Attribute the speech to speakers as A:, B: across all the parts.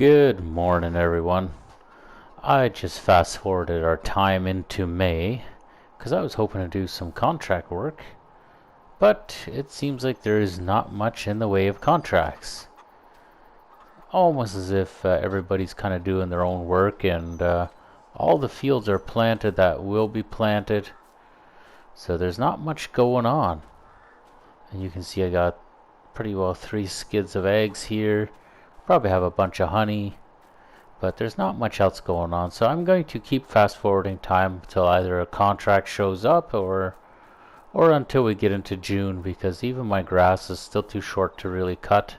A: Good morning, everyone. I just fast forwarded our time into May because I was hoping to do some contract work, but it seems like there is not much in the way of contracts. Almost as if everybody's kind of doing their own work and all the fields are planted that will be planted, so there's not much going on. And you can see I got pretty well 3 skids of eggs here. Probably have a bunch of honey, but there's not much else going on, so I'm going to keep fast forwarding time until either a contract shows up or until we get into June, because even my grass is still too short to really cut,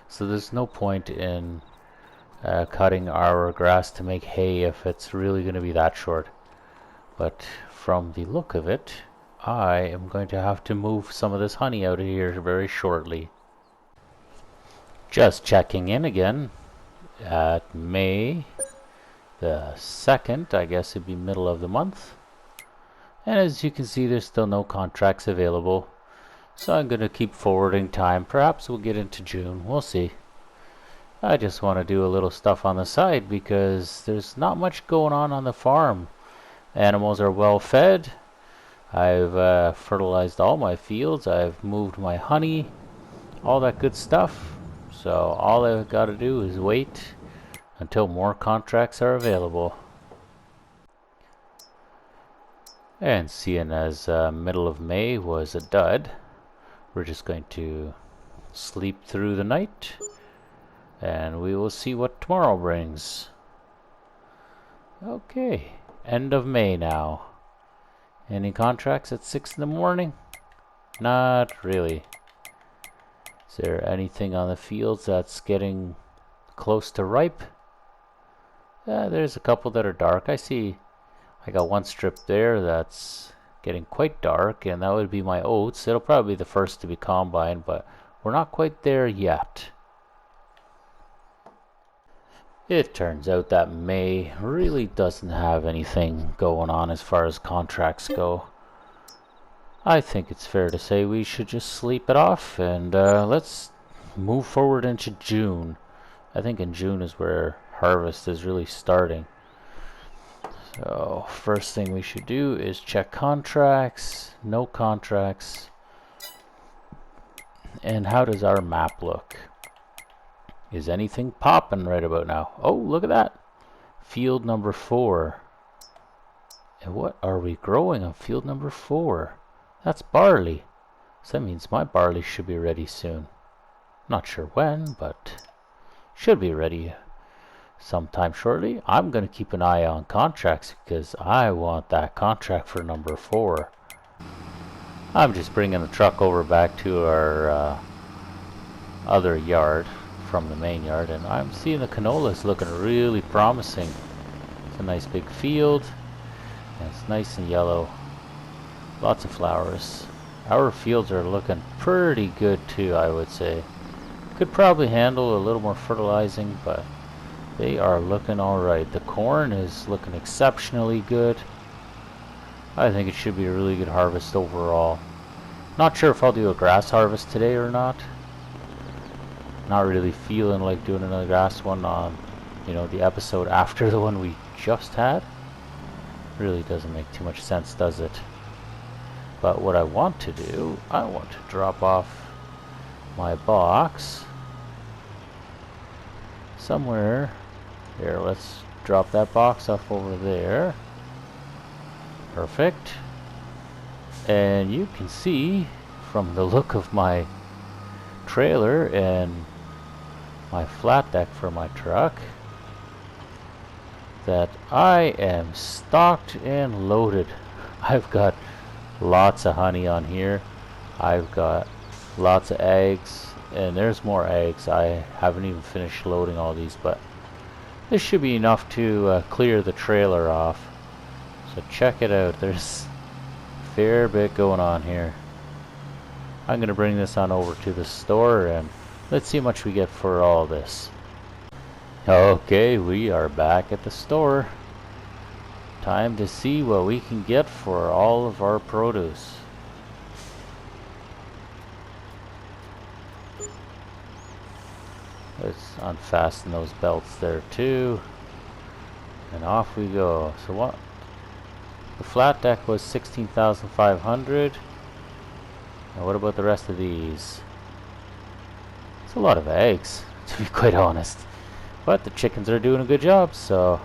A: so there's no point in cutting our grass to make hay if it's really going to be that short. But from the look of it, I am going to have to move some of this honey out of here very shortly. Just checking in again at May the 2nd, I guess it'd be middle of the month. And as you can see, there's still no contracts available. So I'm going to keep forwarding time. Perhaps we'll get into June. We'll see. I just want to do a little stuff on the side because there's not much going on the farm. Animals are well fed. I've fertilized all my fields. I've moved my honey. All that good stuff. So all I've got to do is wait until more contracts are available. And seeing as middle of May was a dud, we're just going to sleep through the night and we will see what tomorrow brings. Okay, end of May now. Any contracts at 6 in the morning? Not really. Is there anything on the fields that's getting close to ripe? There's a couple that are dark. I see I got one strip there that's getting quite dark, and that would be my oats. It'll probably be the first to be combined, but we're not quite there yet. It turns out that May really doesn't have anything going on as far as contracts go. I think it's fair to say we should just sleep it off and let's move forward into June. I think in June is where harvest is really starting. So first thing we should do is check contracts, no contracts, and how does our map look? Is anything popping right about now? Oh, look at that! Field number 4. And what are we growing on field number 4? That's barley. So that means my barley should be ready soon. Not sure when, but should be ready sometime shortly. I'm going to keep an eye on contracts because I want that contract for number 4. I'm just bringing the truck over back to our other yard from the main yard, and I'm seeing the canola is looking really promising. It's a nice big field, and it's nice and yellow. Lots of flowers. Our fields are looking pretty good too, I would say. Could probably handle a little more fertilizing, but they are looking alright. The corn is looking exceptionally good. I think it should be a really good harvest overall. Not sure if I'll do a grass harvest today or not. Not really feeling like doing another grass one on, the episode after the one we just had. Really doesn't make too much sense, does it? But what I want to do, I want to drop off my box somewhere. Here, let's drop that box off over there. Perfect. And you can see from the look of my trailer and my flat deck for my truck that I am stocked and loaded. I've got lots of honey on here. I've got lots of eggs, and there's more eggs. I haven't even finished loading all these, but this should be enough to clear the trailer off. So check it out. There's a fair bit going on here. I'm going to bring this on over to the store and let's see how much we get for all this. Okay, we are back at the store. Time to see what we can get for all of our produce. Let's unfasten those belts there too. And off we go. So what? The flat deck was 16,500. Now what about the rest of these? It's a lot of eggs, to be quite honest. But the chickens are doing a good job, so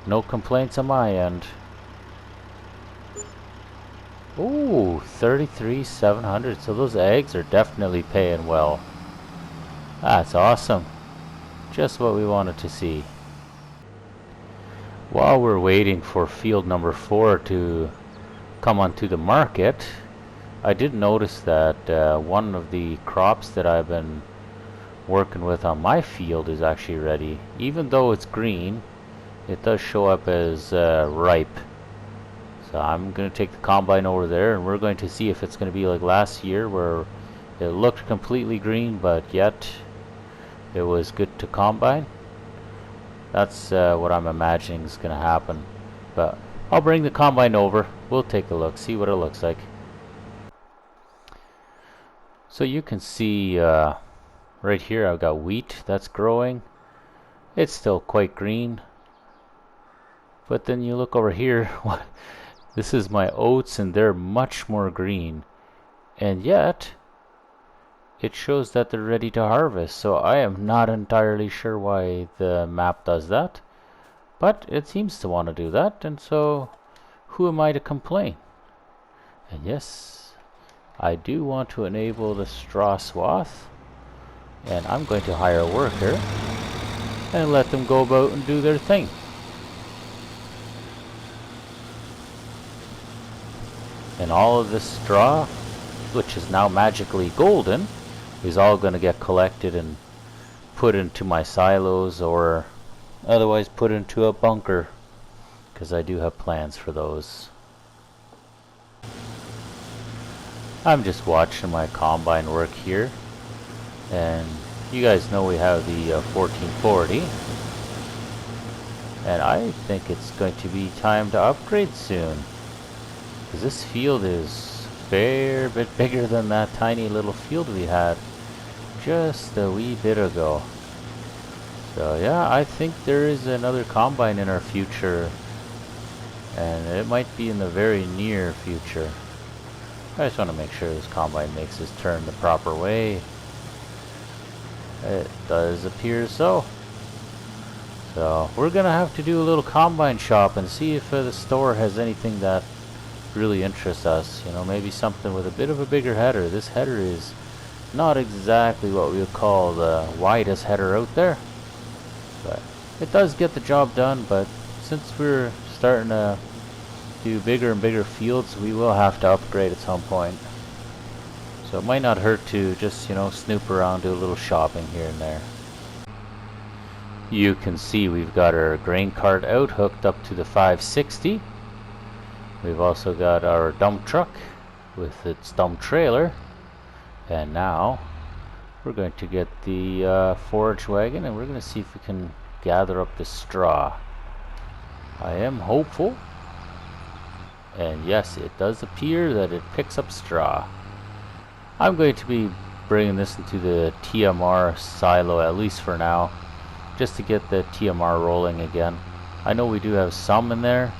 A: no complaints on my end. Ooh, 33,700. So those eggs are definitely paying well. That's awesome. Just what we wanted to see. While we're waiting for field number 4 to come onto the market, I did notice that one of the crops that I've been working with on my field is actually ready. Even though it's green, it does show up as ripe. So I'm going to take the combine over there and we're going to see if it's going to be like last year where it looked completely green but yet it was good to combine. That's what I'm imagining is going to happen. But I'll bring the combine over. We'll take a look, see what it looks like. So you can see right here I've got wheat that's growing. It's still quite green. But then you look over here, this is my oats and they're much more green. And yet, it shows that they're ready to harvest. So I am not entirely sure why the map does that. But it seems to want to do that. And so, who am I to complain? And yes, I do want to enable the straw swath. And I'm going to hire a worker and let them go about and do their thing. And all of this straw, which is now magically golden, is all going to get collected and put into my silos or otherwise put into a bunker, because I do have plans for those. I'm just watching my combine work here, and you guys know we have the 1440, and I think it's going to be time to upgrade soon. Because this field is a fair bit bigger than that tiny little field we had just a wee bit ago. So yeah, I think there is another combine in our future. And it might be in the very near future. I just want to make sure this combine makes his turn the proper way. It does appear so. So we're going to have to do a little combine shop and see if the store has anything that really interests us. You know, maybe something with a bit of a bigger header. This header is not exactly what we would call the widest header out there, but it does get the job done. But since we're starting to do bigger and bigger fields, we will have to upgrade at some point. So it might not hurt to just, you know, snoop around, do a little shopping here and there. You can see we've got our grain cart out, hooked up to the 560. We've also got our dump truck with its dump trailer. And now we're going to get the forage wagon and we're going to see if we can gather up the straw. I am hopeful. And yes, it does appear that it picks up straw. I'm going to be bringing this into the TMR silo, at least for now, just to get the TMR rolling again. I know we do have some in there,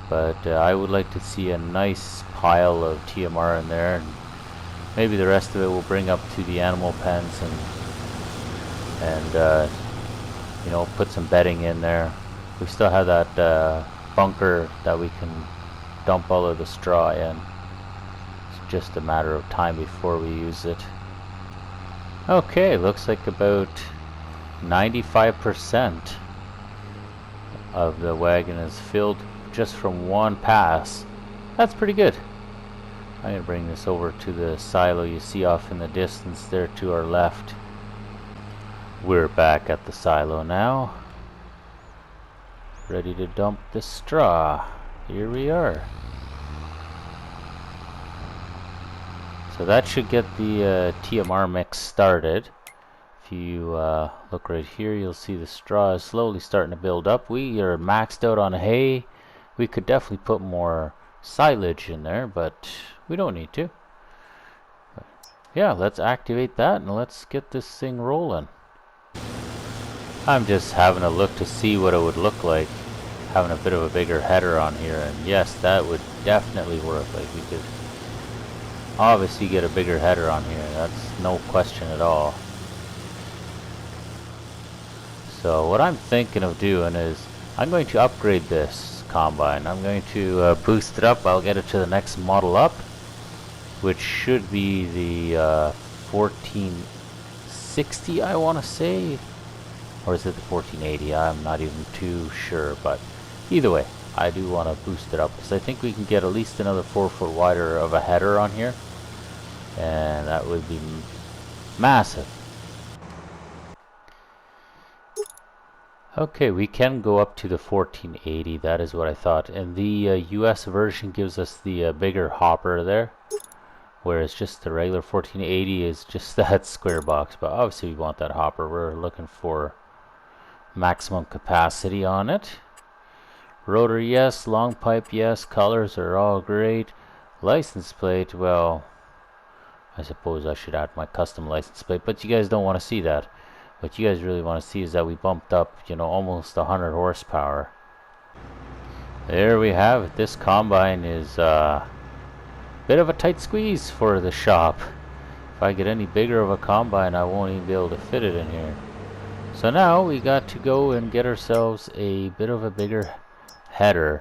A: but I would like to see a nice pile of TMR in there, and maybe the rest of it will bring up to the animal pens and you know, put some bedding in there. We still have that bunker that we can dump all of the straw in. It's just a matter of time before we use it. Okay, looks like about 95% of the wagon is filled just from one pass. That's pretty good. I'm going to bring this over to the silo you see off in the distance there to our left. We're back at the silo now, ready to dump the straw. Here we are. So that should get the TMR mix started. If you look right here, you'll see the straw is slowly starting to build up. We are maxed out on hay. We could definitely put more silage in there, but we don't need to. Yeah, let's activate that and let's get this thing rolling. I'm just having a look to see what it would look like having a bit of a bigger header on here, and yes, that would definitely work. Like, we could obviously get a bigger header on here, that's no question at all. So what I'm thinking of doing is I'm going to upgrade this combine. I'm going to boost it up. I'll get it to the next model up, which should be the 1460, I want to say, or is it the 1480? I'm not even too sure, but either way, I do want to boost it up because I think we can get at least another 4 foot wider of a header on here, and that would be massive. Okay, we can go up to the 1480. That is what I thought. And the US version gives us the bigger hopper there, whereas just the regular 1480 is just that square box. But obviously we want that hopper. We're looking for maximum capacity on it. Rotor, yes. Long pipe, yes. Colors are all great. License plate, well, I suppose I should add my custom license plate, but you guys don't want to see that. What you guys really want to see is that we bumped up, you know, almost 100 horsepower. There we have it. This combine is a bit of a tight squeeze for the shop. If I get any bigger of a combine, I won't even be able to fit it in here. So now we got to go and get ourselves a bit of a bigger header.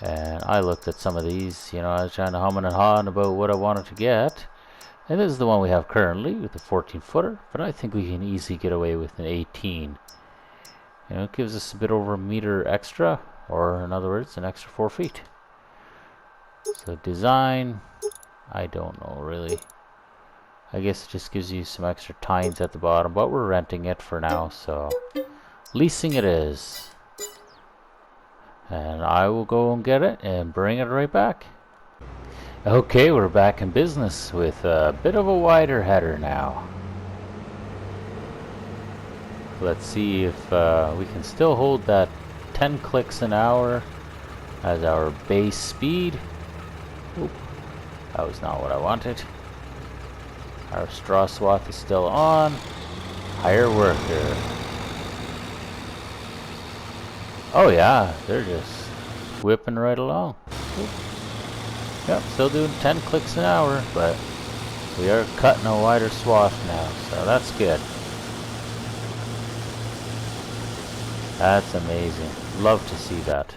A: And I looked at some of these, you know, I was trying to hum and haw about what I wanted to get. And this is the one we have currently with the 14 footer, but I think we can easily get away with an 18. You know, it gives us a bit over a meter extra, or in other words, an extra 4 feet. So design, I don't know really. I guess it just gives you some extra tines at the bottom, but we're renting it for now, so leasing it is. And I will go and get it and bring it right back. Okay, we're back in business with a bit of a wider header now. Let's see if we can still hold that 10 clicks an hour as our base speed. Oop, that was not what I wanted. Our straw swath is still on. Hire worker. Oh yeah, they're just whipping right along. Oop. Yep, still doing 10 clicks an hour, but we are cutting a wider swath now, so that's good. That's amazing. Love to see that.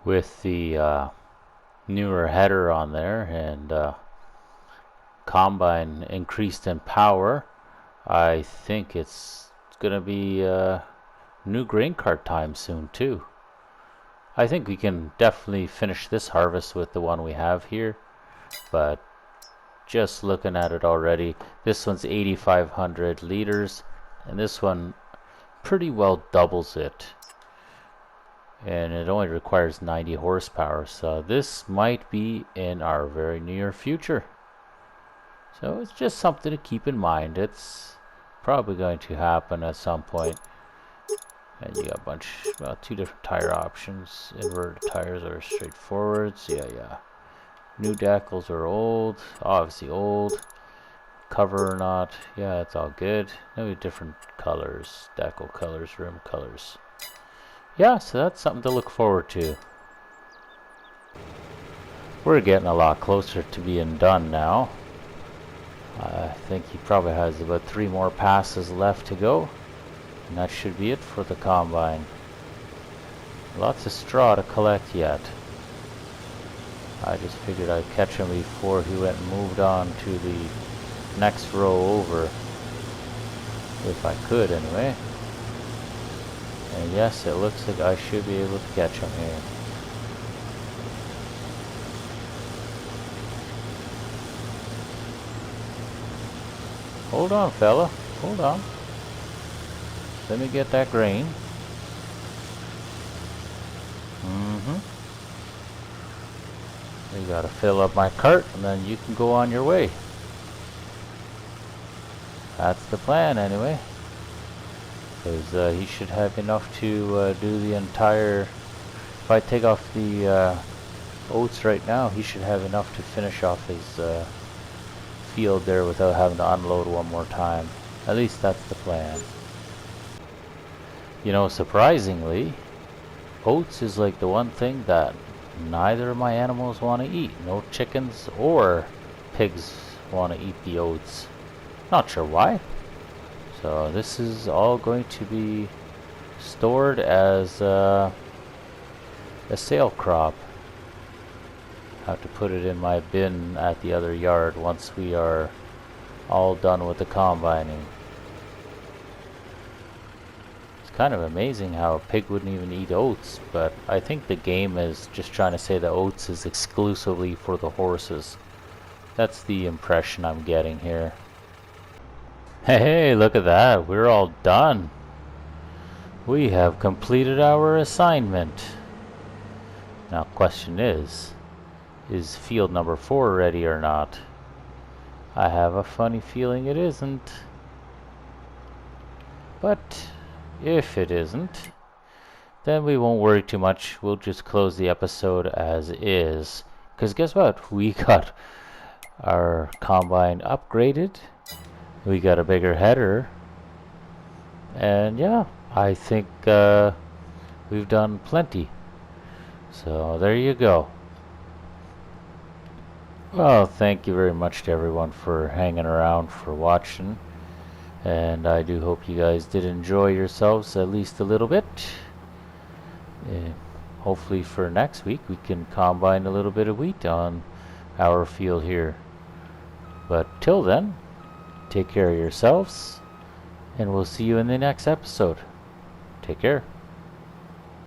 A: With the newer header on there and combine increased in power, I think it's gonna be new grain cart time soon too. I think we can definitely finish this harvest with the one we have here, but just looking at it already, this one's 8,500 liters, and this one pretty well doubles it, and it only requires 90 horsepower, so this might be in our very near future. So it's just something to keep in mind. It's probably going to happen at some point. And you got a bunch, well, 2 different tire options. Inverted tires are straightforwards. Yeah. New decals are old, obviously old. Cover or not, yeah, it's all good. Maybe different colors, decal colors, rim colors. Yeah, so that's something to look forward to. We're getting a lot closer to being done now. I think he probably has about 3 more passes left to go. And that should be it for the combine. Lots of straw to collect yet. I just figured I'd catch him before he went and moved on to the next row over. If I could anyway. And yes, it looks like I should be able to catch him here. Hold on, fella. Hold on. Let me get that grain. You gotta fill up my cart and then you can go on your way. That's the plan anyway. Because he should have enough to do the entire... If I take off the oats right now, he should have enough to finish off his field there without having to unload one more time. At least that's the plan. You know, surprisingly, oats is like the one thing that neither of my animals want to eat. No chickens or pigs want to eat the oats. Not sure why. So this is all going to be stored as a sale crop. Have to put it in my bin at the other yard once we are all done with the combining. It's kind of amazing how a pig wouldn't even eat oats, but I think the game is just trying to say that oats is exclusively for the horses. That's the impression I'm getting here. Hey, look at that. We're all done. We have completed our assignment. Now, question is field number 4 ready or not? I have a funny feeling it isn't. But if it isn't, then we won't worry too much. We'll just close the episode as is. Because guess what? We got our combine upgraded. We got a bigger header. And yeah, I think we've done plenty. So there you go. Well, thank you very much to everyone for hanging around, for watching. And I do hope you guys did enjoy yourselves at least a little bit. Hopefully for next week we can combine a little bit of wheat on our field here. But till then, take care of yourselves, and we'll see you in the next episode. Take care.